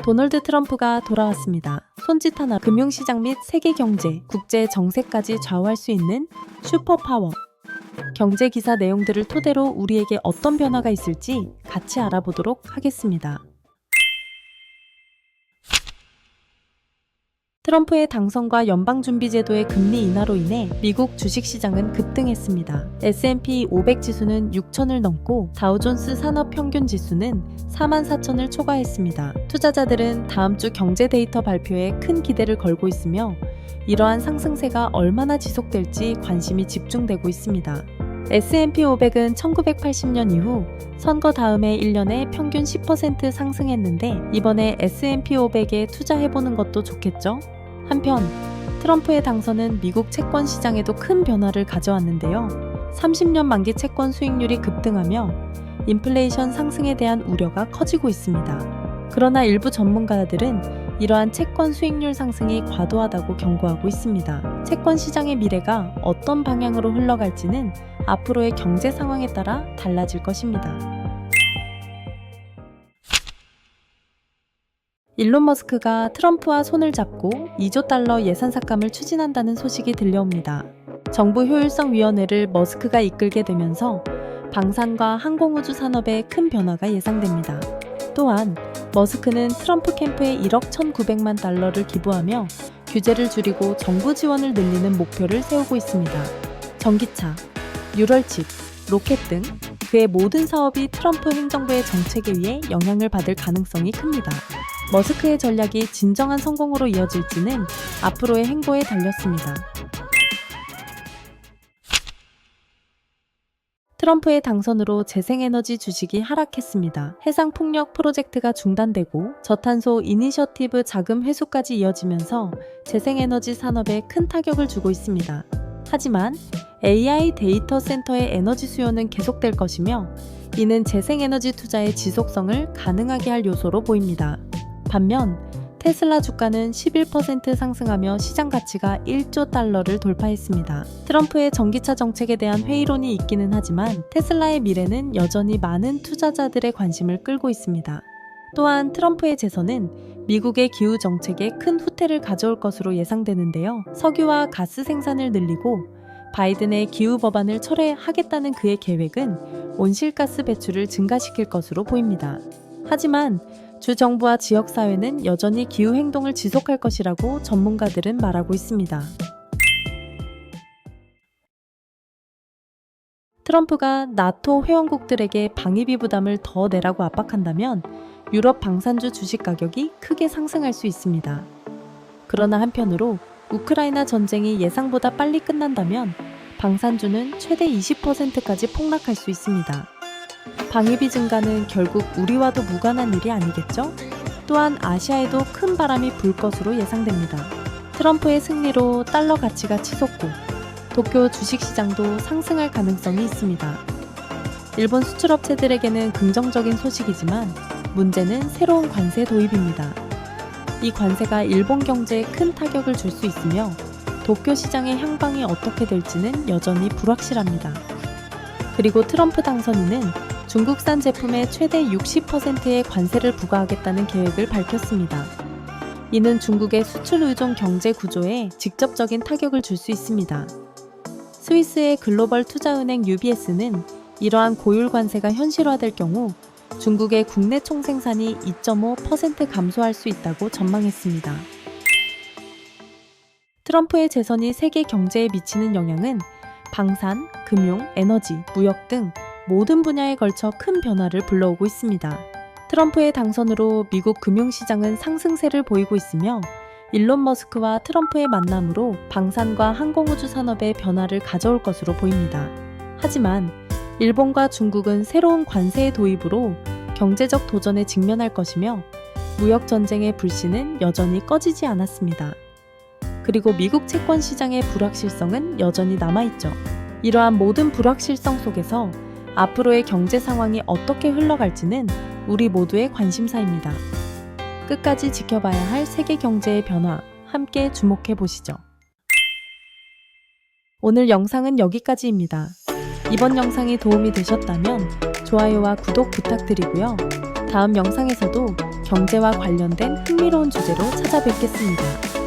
도널드 트럼프가 돌아왔습니다. 손짓 하나 금융시장 및 세계 경제, 국제 정세까지 좌우할 수 있는 슈퍼파워. 경제 기사 내용들을 토대로 우리에게 어떤 변화가 있을지 같이 알아보도록 하겠습니다. 트럼프의 당선과 연방준비제도의 금리 인하로 인해 미국 주식시장은 급등했습니다. S&P 500 지수는 6,000을 넘고 다우존스 산업평균지수는 44,000을 초과했습니다. 투자자들은 다음 주 경제 데이터 발표에 큰 기대를 걸고 있으며 이러한 상승세가 얼마나 지속될지 관심이 집중되고 있습니다. S&P 500은 1980년 이후 선거 다음에 1년에 평균 10% 상승했는데 이번에 S&P 500에 투자해보는 것도 좋겠죠? 한편 트럼프의 당선은 미국 채권 시장에도 큰 변화를 가져왔는데요. 30년 만기 채권 수익률이 급등하며 인플레이션 상승에 대한 우려가 커지고 있습니다. 그러나 일부 전문가들은 이러한 채권 수익률 상승이 과도하다고 경고하고 있습니다. 채권 시장의 미래가 어떤 방향으로 흘러갈지는 앞으로의 경제 상황에 따라 달라질 것입니다. 일론 머스크가 트럼프와 손을 잡고 2조 달러 예산 삭감을 추진한다는 소식이 들려옵니다. 정부 효율성위원회를 머스크가 이끌게 되면서 방산과 항공우주 산업에 큰 변화가 예상됩니다. 또한 머스크는 트럼프 캠프에 1억 1,900만 달러를 기부하며 규제를 줄이고 정부 지원을 늘리는 목표를 세우고 있습니다. 전기차, 유럴칩, 로켓 등 그의 모든 사업이 트럼프 행정부의 정책에 의해 영향을 받을 가능성이 큽니다. 머스크의 전략이 진정한 성공으로 이어질지는 앞으로의 행보에 달렸습니다. 트럼프의 당선으로 재생에너지 주식이 하락했습니다. 해상풍력 프로젝트가 중단되고 저탄소 이니셔티브 자금 회수까지 이어지면서 재생에너지 산업에 큰 타격을 주고 있습니다. 하지만 AI 데이터 센터의 에너지 수요는 계속될 것이며 이는 재생에너지 투자의 지속성을 가능하게 할 요소로 보입니다. 반면 테슬라 주가는 11% 상승하며 시장 가치가 1조 달러를 돌파했습니다. 트럼프의 전기차 정책에 대한 회의론이 있기는 하지만 테슬라의 미래는 여전히 많은 투자자들의 관심을 끌고 있습니다. 또한 트럼프의 재선은 미국의 기후 정책에 큰 후퇴를 가져올 것으로 예상되는데요. 석유와 가스 생산을 늘리고 바이든의 기후 법안을 철회하겠다는 그의 계획은 온실가스 배출을 증가시킬 것으로 보입니다. 하지만 주 정부와 지역사회는 여전히 기후행동을 지속할 것이라고 전문가들은 말하고 있습니다. 트럼프가 나토 회원국들에게 방위비 부담을 더 내라고 압박한다면 유럽 방산주 주식 가격이 크게 상승할 수 있습니다. 그러나 한편으로 우크라이나 전쟁이 예상보다 빨리 끝난다면 방산주는 최대 20%까지 폭락할 수 있습니다. 방위비 증가는 결국 우리와도 무관한 일이 아니겠죠? 또한 아시아에도 큰 바람이 불 것으로 예상됩니다. 트럼프의 승리로 달러 가치가 치솟고 도쿄 주식시장도 상승할 가능성이 있습니다. 일본 수출업체들에게는 긍정적인 소식이지만 문제는 새로운 관세 도입입니다. 이 관세가 일본 경제에 큰 타격을 줄 수 있으며 도쿄 시장의 향방이 어떻게 될지는 여전히 불확실합니다. 그리고 트럼프 당선인은 중국산 제품에 최대 60%의 관세를 부과하겠다는 계획을 밝혔습니다. 이는 중국의 수출 의존 경제 구조에 직접적인 타격을 줄 수 있습니다. 스위스의 글로벌 투자은행 UBS는 이러한 고율 관세가 현실화될 경우 중국의 국내 총생산이 2.5% 감소할 수 있다고 전망했습니다. 트럼프의 재선이 세계 경제에 미치는 영향은 방산, 금융, 에너지, 무역 등 모든 분야에 걸쳐 큰 변화를 불러오고 있습니다. 트럼프의 당선으로 미국 금융시장은 상승세를 보이고 있으며 일론 머스크와 트럼프의 만남으로 방산과 항공우주 산업에 변화를 가져올 것으로 보입니다. 하지만 일본과 중국은 새로운 관세의 도입으로 경제적 도전에 직면할 것이며 무역 전쟁의 불씨는 여전히 꺼지지 않았습니다. 그리고 미국 채권 시장의 불확실성은 여전히 남아있죠. 이러한 모든 불확실성 속에서 앞으로의 경제 상황이 어떻게 흘러갈지는 우리 모두의 관심사입니다. 끝까지 지켜봐야 할 세계 경제의 변화, 함께 주목해 보시죠. 오늘 영상은 여기까지입니다. 이번 영상이 도움이 되셨다면 좋아요와 구독 부탁드리고요. 다음 영상에서도 경제와 관련된 흥미로운 주제로 찾아뵙겠습니다.